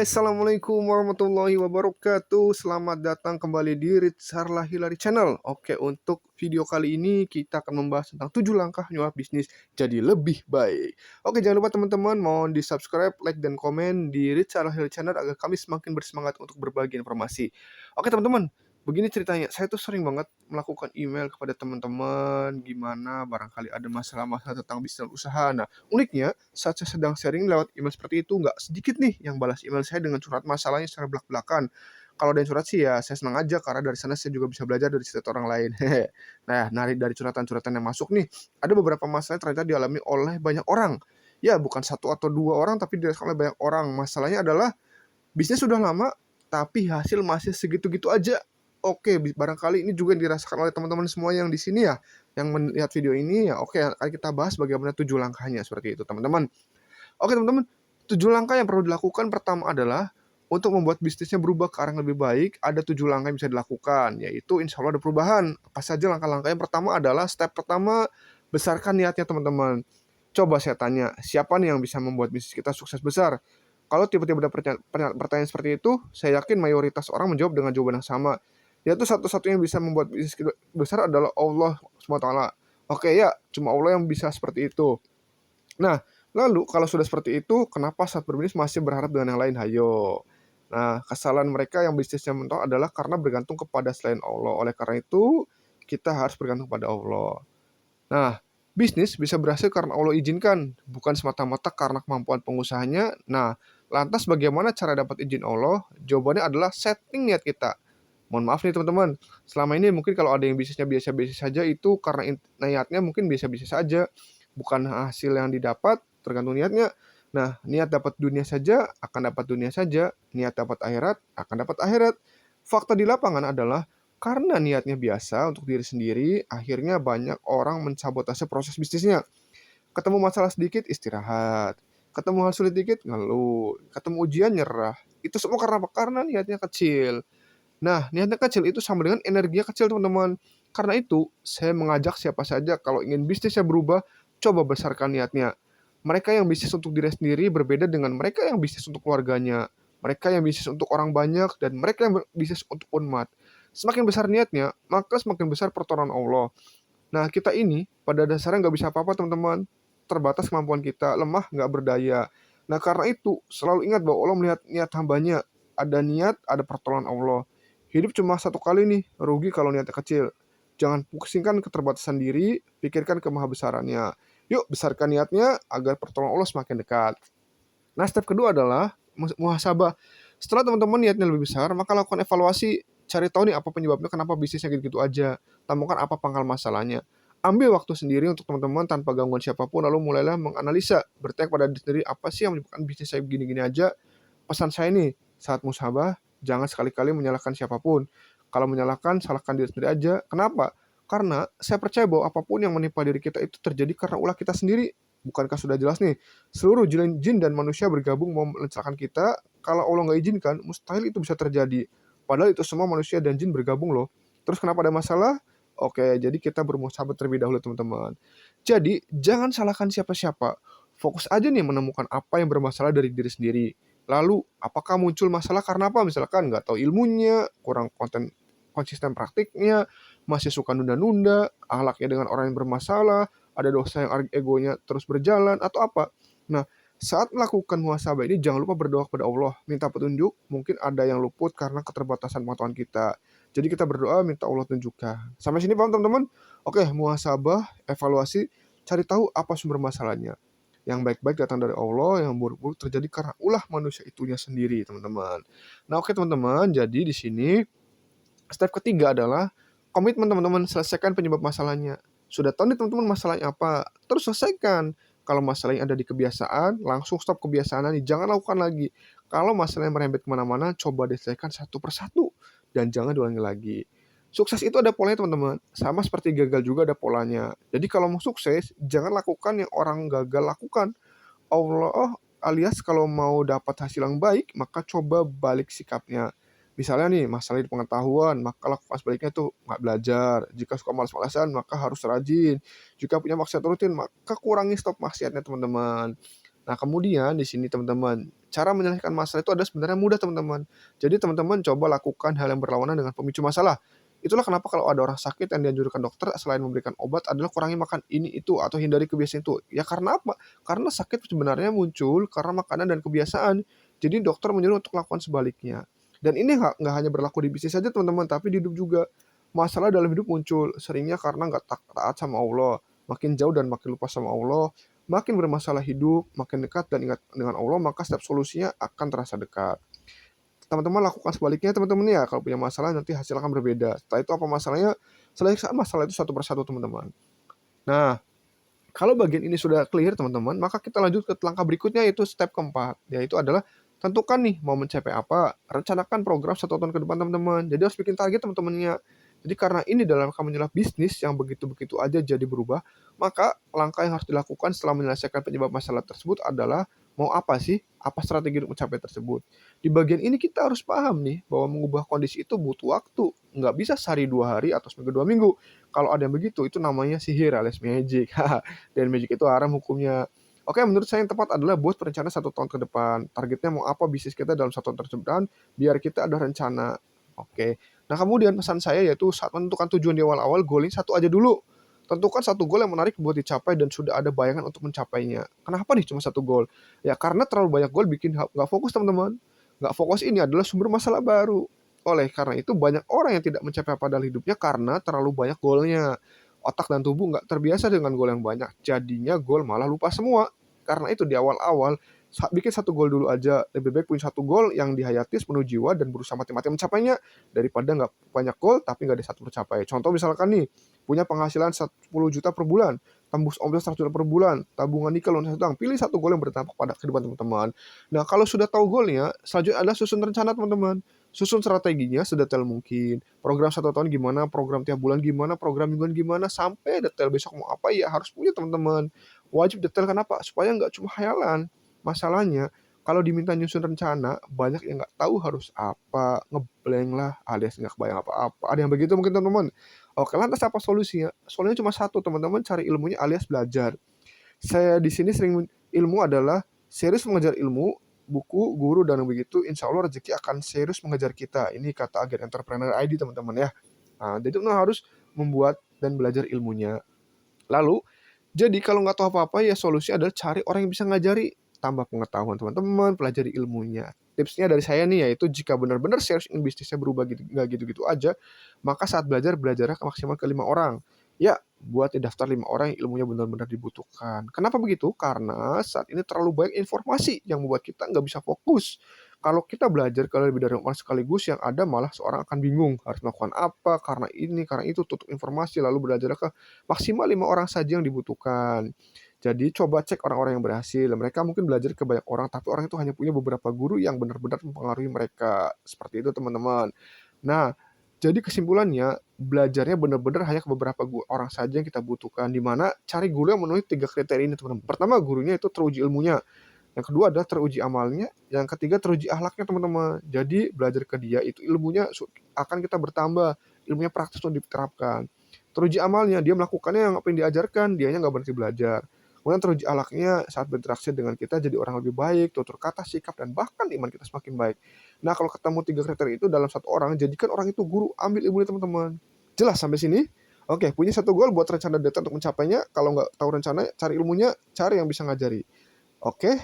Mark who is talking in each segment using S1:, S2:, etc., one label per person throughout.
S1: Assalamualaikum warahmatullahi wabarakatuh. Selamat datang kembali di Ritsarla Hilary Channel. Oke, untuk video kali ini kita akan membahas tentang 7 langkah nyuap bisnis jadi lebih baik. Oke, jangan lupa teman-teman mohon di subscribe, like, dan komen di Ritsarla Hilary Channel agar kami semakin bersemangat untuk berbagi informasi. Oke teman-teman, begini ceritanya, saya tuh sering banget melakukan email kepada teman-teman, gimana barangkali ada masalah-masalah tentang bisnis usaha. Nah, uniknya, saat saya sedang sharing lewat email seperti itu, nggak sedikit nih yang balas email saya dengan curhat masalahnya secara belak-belakan. Kalau ada yang curhat sih ya saya senang aja, karena dari sana saya juga bisa belajar dari cerita orang lain. Nah, dari curhatan-curhatan yang masuk nih, ada beberapa masalah yang ternyata dialami oleh banyak orang. Ya, bukan satu atau dua orang, tapi dirasakan oleh banyak orang. Masalahnya adalah bisnis sudah lama, tapi hasil masih segitu-gitu aja. Oke, barangkali ini juga dirasakan oleh teman-teman semua yang di sini ya, yang melihat video ini ya. Oke, akan kita bahas bagaimana 7 langkahnya seperti itu, teman-teman. Oke, teman-teman, 7 langkah yang perlu dilakukan pertama adalah untuk membuat bisnisnya berubah ke arah yang lebih baik, ada 7 langkah yang bisa dilakukan, yaitu insya Allah ada perubahan. Apa saja langkah-langkah? Yang pertama adalah step pertama, besarkan niatnya, teman-teman. Coba saya tanya, siapa nih yang bisa membuat bisnis kita sukses besar? Kalau tiba-tiba ada pertanyaan seperti itu, saya yakin mayoritas orang menjawab dengan jawaban yang sama. Yaitu satu-satunya yang bisa membuat bisnis kita besar adalah Allah SWT. Oke ya, cuma Allah yang bisa seperti itu. Nah, lalu kalau sudah seperti itu, kenapa saat berbisnis masih berharap dengan yang lain? Hayo. Nah, kesalahan mereka yang bisnisnya mentok adalah karena bergantung kepada selain Allah. Oleh karena itu, kita harus bergantung pada Allah. Nah, bisnis bisa berhasil karena Allah izinkan, bukan semata-mata karena kemampuan pengusahanya. Nah, lantas bagaimana cara dapat izin Allah? Jawabannya adalah setting niat kita. Mohon maaf nih teman-teman, selama ini mungkin kalau ada yang bisnisnya biasa-biasa saja itu karena niatnya mungkin biasa-biasa saja, bukan hasil yang didapat, tergantung niatnya. Nah, niat dapat dunia saja, akan dapat dunia saja. Niat dapat akhirat, akan dapat akhirat. Fakta di lapangan adalah karena niatnya biasa untuk diri sendiri, akhirnya banyak orang mensabotase proses bisnisnya. Ketemu masalah sedikit, istirahat. Ketemu hal sulit dikit, ngeluh. Ketemu ujian, nyerah. Itu semua karena apa? Karena niatnya kecil. Nah, niatnya kecil itu sama dengan energinya kecil, teman-teman. Karena itu, saya mengajak siapa saja kalau ingin bisnisnya berubah, coba besarkan niatnya. Mereka yang bisnis untuk diri sendiri berbeda dengan mereka yang bisnis untuk keluarganya. Mereka yang bisnis untuk orang banyak, dan mereka yang bisnis untuk umat. Semakin besar niatnya, maka semakin besar pertolongan Allah. Nah, kita ini pada dasarnya nggak bisa apa-apa, teman-teman. Terbatas kemampuan kita, lemah, nggak berdaya. Nah, karena itu, selalu ingat bahwa Allah melihat niat hambanya. Ada niat, ada pertolongan Allah. Hidup cuma satu kali nih, rugi kalau niatnya kecil. Jangan pusingkan keterbatasan diri, pikirkan kemahabesarannya. Yuk, besarkan niatnya agar pertolongan Allah semakin dekat. Nah, step kedua adalah muhasabah. Setelah teman-teman niatnya lebih besar, maka lakukan evaluasi, cari tahu nih apa penyebabnya, kenapa bisnisnya gitu-gitu aja. Temukan apa pangkal masalahnya. Ambil waktu sendiri untuk teman-teman tanpa gangguan siapapun, lalu mulailah menganalisa, bertanya kepada diri sendiri, apa sih yang menyebabkan bisnis saya begini-gini aja. Pesan saya nih, saat musabah, jangan sekali-kali menyalahkan siapapun. Kalau menyalahkan, salahkan diri sendiri aja. Kenapa? Karena saya percaya bahwa apapun yang menimpa diri kita itu terjadi karena ulah kita sendiri. Bukankah sudah jelas nih, seluruh jin dan manusia bergabung mau mencelakakan kita, kalau Allah nggak izinkan, mustahil itu bisa terjadi. Padahal itu semua manusia dan jin bergabung loh. Terus kenapa ada masalah? Oke, jadi kita bermusahabat terlebih dahulu, teman-teman. Jadi, jangan salahkan siapa-siapa. Fokus aja nih menemukan apa yang bermasalah dari diri sendiri. Lalu, apakah muncul masalah karena apa? Misalkan nggak tahu ilmunya, kurang konsisten praktiknya, masih suka nunda-nunda, akhlaknya dengan orang yang bermasalah, ada dosa yang egonya terus berjalan, atau apa. Nah, saat melakukan muhasabah ini jangan lupa berdoa kepada Allah, minta petunjuk. Mungkin ada yang luput karena keterbatasan pengetahuan kita. Jadi kita berdoa minta Allah tunjukkan. Sampai sini paham, teman-teman? Oke, muhasabah, evaluasi, cari tahu apa sumber masalahnya. Yang baik-baik datang dari Allah, yang buruk-buruk terjadi karena ulah manusia itunya sendiri, teman-teman. Nah, oke teman-teman, jadi di sini step ketiga adalah komitmen, teman-teman. Selesaikan penyebab masalahnya. Sudah tahu nih teman-teman masalahnya apa, terus selesaikan. Kalau masalahnya ada di kebiasaan, langsung stop kebiasaan ini, jangan lakukan lagi. Kalau masalahnya merembet kemana-mana, coba diselesaikan satu persatu, dan jangan diulangi lagi. Sukses itu ada polanya, teman-teman. Sama seperti gagal juga ada polanya. Jadi kalau mau sukses, jangan lakukan yang orang gagal lakukan. Allah alias kalau mau dapat hasil yang baik, maka coba balik sikapnya. Misalnya nih, masalah di pengetahuan, maka lakukan sebaliknya tuh nggak belajar. Jika suka malas-malasan, maka harus rajin. Jika punya maksiat rutin, maka kurangi stop maksiatnya, teman-teman. Nah, kemudian di sini teman-teman, cara menyelesaikan masalah itu adalah sebenarnya mudah teman-teman. Jadi teman-teman coba lakukan hal yang berlawanan dengan pemicu masalah. Itulah kenapa kalau ada orang sakit yang dianjurkan dokter selain memberikan obat adalah kurangi makan ini itu atau hindari kebiasaan itu. Ya karena apa? Karena sakit sebenarnya muncul karena makanan dan kebiasaan. Jadi dokter menyuruh untuk lakukan sebaliknya. Dan ini nggak hanya berlaku di bisnis saja teman-teman, tapi di hidup juga. Masalah dalam hidup muncul seringnya karena nggak taat sama Allah. Makin jauh dan makin lupa sama Allah, makin bermasalah hidup, makin dekat dan ingat dengan Allah, maka setiap solusinya akan terasa dekat. Teman-teman lakukan sebaliknya teman-teman ya, kalau punya masalah nanti hasil akan berbeda. Setelah itu apa masalahnya? Selesaikan masalah itu satu persatu teman-teman. Nah, kalau bagian ini sudah clear teman-teman, maka kita lanjut ke langkah berikutnya yaitu step keempat, yaitu adalah tentukan nih mau mencapai apa, rencanakan program 1 tahun ke depan teman-teman. Jadi harus bikin target teman-temannya. Jadi karena ini dalam rangka menyelesaikan bisnis yang begitu-begitu aja jadi berubah, maka langkah yang harus dilakukan setelah menyelesaikan penyebab masalah tersebut adalah mau apa sih? Apa strategi untuk mencapai tersebut? Di bagian ini kita harus paham nih bahwa mengubah kondisi itu butuh waktu. Nggak bisa sehari 2 hari atau seminggu 2 minggu. Kalau ada yang begitu itu namanya sihir alias magic. Dan magic itu haram hukumnya. Oke, menurut saya yang tepat adalah buat perencanaan 1 tahun ke depan. Targetnya mau apa bisnis kita dalam 1 tahun tersebut, biar kita ada rencana. Oke. Nah, kemudian pesan saya yaitu saat menentukan tujuan di awal-awal, goalnya satu aja dulu. Tentukan satu goal yang menarik buat dicapai dan sudah ada bayangan untuk mencapainya. Kenapa nih cuma satu goal? Ya karena terlalu banyak goal bikin nggak fokus teman-teman. Nggak fokus ini adalah sumber masalah baru. Oleh karena itu banyak orang yang tidak mencapai apa dalam hidupnya karena terlalu banyak goalnya. Otak dan tubuh nggak terbiasa dengan gol yang banyak. Jadinya gol malah lupa semua. Karena itu di awal-awal bikin satu gol dulu aja. Lebih baik punya satu gol yang dihayati sepenuh jiwa dan berusaha mati-mati mencapainya daripada nggak banyak gol tapi nggak ada satu tercapai. Contoh misalkan nih, punya penghasilan 10 juta per bulan, tembus omset 100 juta per bulan, tabungan nikel dan sedang. Pilih satu gol yang berdampak pada kehidupan teman-teman. Nah, kalau sudah tahu golnya, selanjutnya adalah susun rencana teman-teman. Susun strateginya sedetail mungkin. Program 1 tahun gimana, program tiap bulan gimana, program mingguan gimana, sampai detail besok mau apa ya harus punya teman-teman. Wajib detail kenapa? Supaya nggak cuma khayalan. Masalahnya, kalau diminta nyusun rencana, banyak yang nggak tahu harus apa, ngeblank lah, alias nggak kebayang apa-apa. Ada yang begitu mungkin teman-teman. Oke, lantas apa solusinya? Solusinya cuma satu, teman-teman cari ilmunya alias belajar. Saya di sini sering ilmu adalah serius mengejar ilmu, buku, guru, dan begitu, insya Allah rezeki akan serius mengejar kita. Ini kata agen entrepreneur ID teman-teman ya. Nah, jadi teman harus membuat dan belajar ilmunya. Lalu, jadi kalau nggak tahu apa-apa ya solusi adalah cari orang yang bisa ngajari. Tambah pengetahuan teman-teman, pelajari ilmunya. Tipsnya dari saya nih yaitu jika benar-benar serius ingin bisnisnya berubah gitu, nggak gitu-gitu aja, maka saat belajarnya maksimal ke 5 orang. Ya, buat di daftar 5 orang yang ilmunya benar-benar dibutuhkan. Kenapa begitu? Karena saat ini terlalu banyak informasi yang membuat kita nggak bisa fokus. Kalau kita belajar ke lebih dari orang sekaligus, yang ada malah seorang akan bingung harus melakukan apa, karena ini, karena itu, tutup informasi, lalu belajar ke maksimal 5 orang saja yang dibutuhkan. Jadi coba cek orang-orang yang berhasil. Mereka mungkin belajar ke banyak orang, tapi orang itu hanya punya beberapa guru yang benar-benar mempengaruhi mereka. Seperti itu teman-teman. Nah, jadi kesimpulannya, belajarnya benar-benar hanya ke beberapa orang saja yang kita butuhkan. Di mana cari guru yang memenuhi 3 kriteria ini teman-teman. Pertama, gurunya itu teruji ilmunya. Yang kedua adalah teruji amalnya. Yang ketiga teruji akhlaknya teman-teman. Jadi belajar ke dia itu ilmunya akan kita bertambah. Ilmunya praktis untuk diterapkan. Teruji amalnya, dia melakukannya yang apa yang diajarkan, dianya nggak berhenti belajar. Kemudian teruji akhlaknya saat berinteraksi dengan kita jadi orang lebih baik, tutur kata, sikap, dan bahkan iman kita semakin baik. Nah, kalau ketemu 3 kriteria itu dalam satu orang, jadikan orang itu guru, ambil ilmunya teman-teman. Jelas sampai sini? Oke, punya satu goal buat rencana detail untuk mencapainya. Kalau nggak tahu rencana, cari ilmunya, cari yang bisa ngajari. Oke,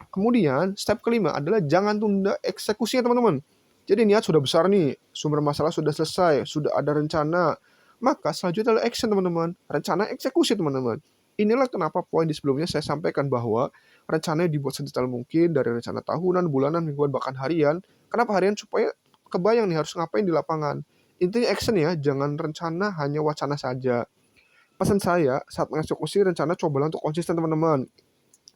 S1: kemudian step kelima adalah jangan tunda eksekusinya teman-teman. Jadi niat sudah besar nih, sumber masalah sudah selesai, sudah ada rencana. Maka selanjutnya adalah action teman-teman, rencana eksekusi teman-teman. Inilah kenapa poin di sebelumnya saya sampaikan bahwa rencananya dibuat sedetail mungkin dari rencana tahunan, bulanan, mingguan, bahkan harian. Kenapa harian? Supaya kebayang nih harus ngapain di lapangan. Intinya action ya, jangan rencana hanya wacana saja. Pesan saya saat mengeksekusi rencana cobalah untuk konsisten teman-teman.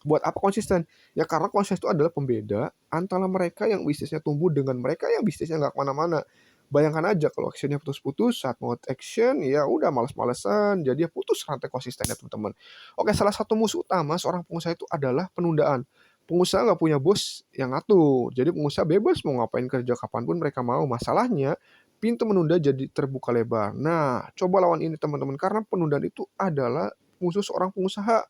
S1: Buat apa konsisten? Ya karena konsisten itu adalah pembeda antara mereka yang bisnisnya tumbuh dengan mereka yang bisnisnya nggak kemana-mana. Bayangkan aja kalau actionnya putus-putus, saat mau action ya udah males-malesan, jadi ya putus rantai konsistennya teman-teman. Oke, salah satu musuh utama seorang pengusaha itu adalah penundaan. Pengusaha nggak punya bos yang ngatur, jadi pengusaha bebas mau ngapain kerja kapanpun mereka mau. Masalahnya pintu menunda jadi terbuka lebar. Nah, coba lawan ini teman-teman, karena penundaan itu adalah musuh seorang pengusaha.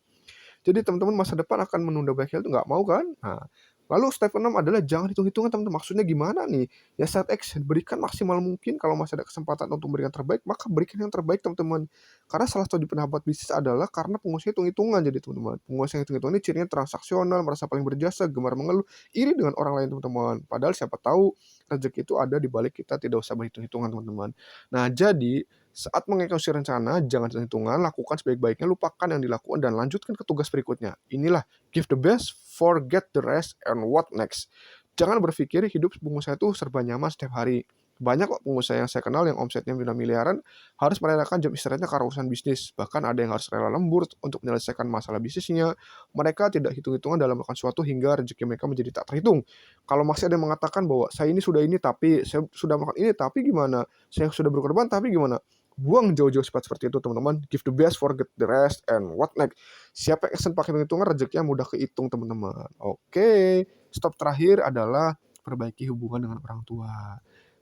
S1: Jadi teman-teman masa depan akan menunda baik hal itu nggak mau kan? Nah, lalu step 6 adalah jangan hitung-hitungan teman-teman. Maksudnya gimana nih? Ya set action, berikan maksimal mungkin kalau masih ada kesempatan untuk memberikan terbaik, maka berikan yang terbaik teman-teman. Karena salah satu pendapat bisnis adalah karena pengusaha hitung-hitungan jadi teman-teman. Pengusaha hitung-hitungan ini cirinya transaksional, merasa paling berjasa, gemar mengeluh, iri dengan orang lain teman-teman. Padahal siapa tahu rezeki itu ada di balik kita tidak usah berhitung-hitungan teman-teman. Nah, jadi saat mengeksekusi rencana, jangan hitung-hitungan, lakukan sebaik-baiknya, lupakan yang dilakukan dan lanjutkan ke tugas berikutnya. Inilah give the best, forget the rest, and what next. Jangan berpikir hidup pengusaha itu serba nyaman setiap hari. Banyak kok pengusaha yang saya kenal yang omsetnya miliaran harus merelakan jam istirahatnya karena urusan bisnis. Bahkan ada yang harus rela lembur untuk menyelesaikan masalah bisnisnya. Mereka tidak hitung-hitungan dalam melakukan sesuatu hingga rezeki mereka menjadi tak terhitung. Kalau masih ada yang mengatakan bahwa saya ini sudah ini tapi saya sudah melakukan ini tapi gimana? Saya sudah berkorban tapi gimana? Buang jauh-jauh sifat seperti itu teman-teman. Give the best, forget the rest, and what next. Siapa yang action pakai hitung-hitungan rezekinya mudah kehitung teman-teman. Oke, stop terakhir adalah perbaiki hubungan dengan orang tua.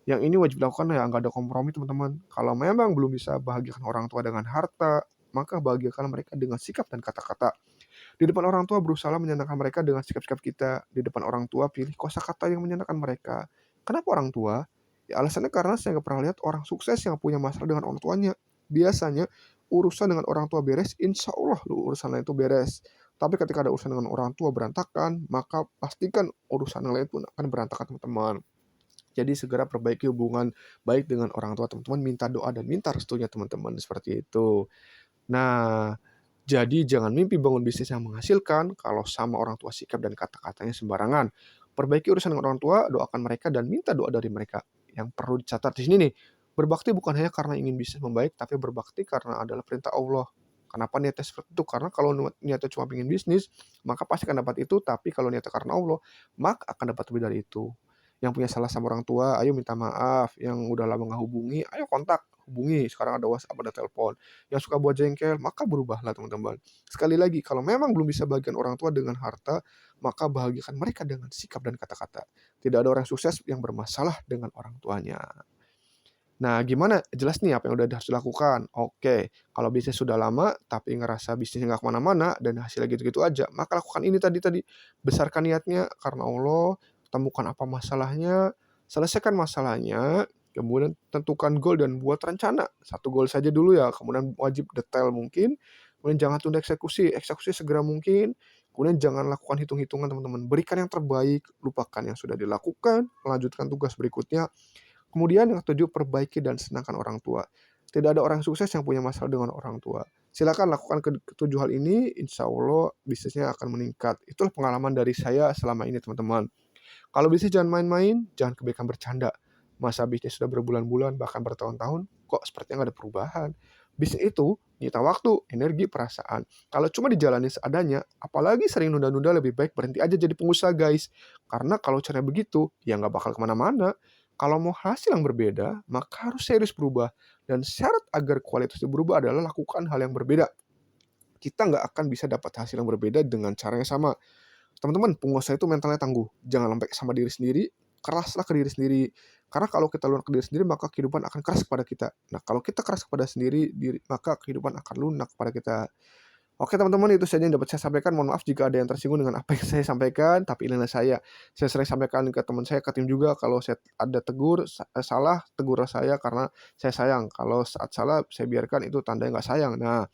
S1: Yang ini wajib dilakukan ya, nggak ada kompromi teman-teman. Kalau memang belum bisa bahagiakan orang tua dengan harta, maka bahagiakan mereka dengan sikap dan kata-kata. Di depan orang tua berusaha menyenangkan mereka dengan sikap-sikap kita. Di depan orang tua pilih kosakata yang menyenangkan mereka. Kenapa orang tua? Ya alasannya karena saya nggak pernah lihat orang sukses yang punya masalah dengan orang tuanya. Biasanya urusan dengan orang tua beres, insya Allah lu urusan lain itu beres. Tapi ketika ada urusan dengan orang tua berantakan, maka pastikan urusan yang lain pun akan berantakan teman-teman. Jadi segera perbaiki hubungan baik dengan orang tua teman-teman, minta doa dan minta restunya teman-teman seperti itu. Nah, jadi jangan mimpi bangun bisnis yang menghasilkan kalau sama orang tua sikap dan kata-katanya sembarangan. Perbaiki urusan dengan orang tua, doakan mereka dan minta doa dari mereka. Yang perlu dicatat di sini nih, berbakti bukan hanya karena ingin bisnis membaik, tapi berbakti karena adalah perintah Allah. Kenapa niatnya seperti itu? Karena kalau niatnya cuma ingin bisnis, maka pasti akan dapat itu. Tapi kalau niatnya karena Allah, maka akan dapat lebih dari itu. Yang punya salah sama orang tua, ayo minta maaf. Yang udah lama nggak hubungi, ayo kontak, hubungi. Sekarang ada WhatsApp, ada telepon. Yang suka buat jengkel, maka berubahlah teman-teman. Sekali lagi, kalau memang belum bisa bagian orang tua dengan harta, maka bahagiakan mereka dengan sikap dan kata-kata. Tidak ada orang sukses yang bermasalah dengan orang tuanya. Nah, gimana? Jelas nih apa yang udah harus dilakukan. Oke, kalau bisnis sudah lama, tapi ngerasa bisnisnya nggak kemana-mana dan hasilnya gitu-gitu aja, maka lakukan ini tadi. Besarkan niatnya karena Allah, temukan apa masalahnya, selesaikan masalahnya, kemudian tentukan goal dan buat rencana. Satu goal saja dulu ya, kemudian wajib detail mungkin, kemudian jangan tunda eksekusi segera mungkin, kemudian jangan lakukan hitung-hitungan teman-teman. Berikan yang terbaik, lupakan yang sudah dilakukan, lanjutkan tugas berikutnya. Kemudian yang ketujuh, perbaiki dan senangkan orang tua. Tidak ada orang sukses yang punya masalah dengan orang tua. Silakan lakukan ketujuh hal ini, insya Allah bisnisnya akan meningkat. Itulah pengalaman dari saya selama ini teman-teman. Kalau bisnis jangan main-main, jangan kebaikan bercanda. Masa bisnis sudah berbulan-bulan, bahkan bertahun-tahun, kok sepertinya nggak ada perubahan. Bisnis itu nyita waktu, energi, perasaan. Kalau cuma dijalani seadanya, apalagi sering nunda-nunda, lebih baik berhenti aja jadi pengusaha guys. Karena kalau caranya begitu, ya nggak bakal kemana-mana. Kalau mau hasil yang berbeda, maka harus serius berubah. Dan syarat agar kualitas itu berubah adalah lakukan hal yang berbeda. Kita nggak akan bisa dapat hasil yang berbeda dengan cara yang sama. Teman-teman, pengusaha itu mentalnya tangguh. Jangan sampai sama diri sendiri, keraslah ke diri sendiri. Karena kalau kita lunak ke diri sendiri, maka kehidupan akan keras kepada kita. Nah, kalau kita keras kepada sendiri, maka kehidupan akan lunak kepada kita. Oke teman-teman, itu saja yang dapat saya sampaikan. Mohon maaf jika ada yang tersinggung dengan apa yang saya sampaikan, tapi inilah saya. Saya sering sampaikan ke teman saya, ke tim juga, kalau saya ada salah, tegurlah saya karena saya sayang. Kalau saat salah, saya biarkan itu tandanya nggak sayang. Nah,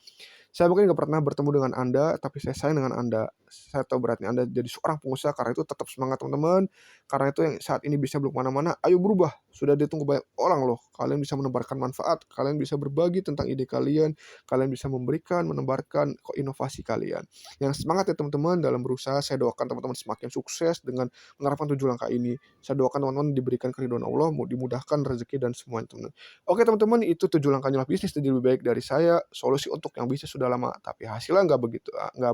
S1: saya mungkin nggak pernah bertemu dengan Anda, tapi saya sayang dengan Anda. Saya tahu beratnya Anda jadi seorang pengusaha, karena itu tetap semangat teman-teman. Karena itu yang saat ini bisa belum kemana-mana, ayo berubah. Sudah ditunggu banyak orang loh. Kalian bisa menebarkan manfaat, kalian bisa berbagi tentang ide kalian bisa memberikan, menebarkan inovasi kalian. Yang semangat ya teman-teman dalam berusaha. Saya doakan teman-teman semakin sukses dengan menerapkan 7 langkah ini. Saya doakan teman-teman diberikan keridhaan Allah, dimudahkan rezeki dan semuanya teman-teman. Oke teman-teman, itu 7 langkah nyoba bisnis jadi lebih baik dari saya. Solusi untuk yang bisnis sudah lama, tapi hasilnya nggak begitu, nggak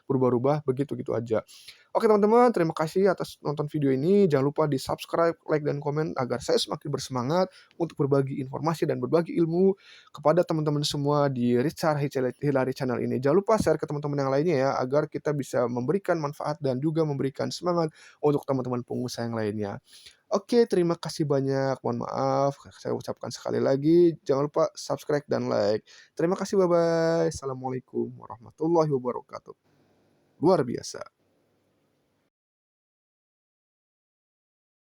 S1: berubah-ubah begitu-gitu aja. Oke teman-teman, terima kasih atas nonton video ini. Jangan lupa di subscribe, like, dan komen agar saya semakin bersemangat untuk berbagi informasi dan berbagi ilmu kepada teman-teman semua di Richard Hilary Channel ini. Jangan lupa share ke teman-teman yang lainnya ya, agar kita bisa memberikan manfaat dan juga memberikan semangat untuk teman-teman pengusaha yang lainnya. Oke, terima kasih banyak. Mohon maaf, saya ucapkan sekali lagi. Jangan lupa subscribe dan like. Terima kasih, bye-bye. Assalamualaikum warahmatullahi wabarakatuh. luar biasa.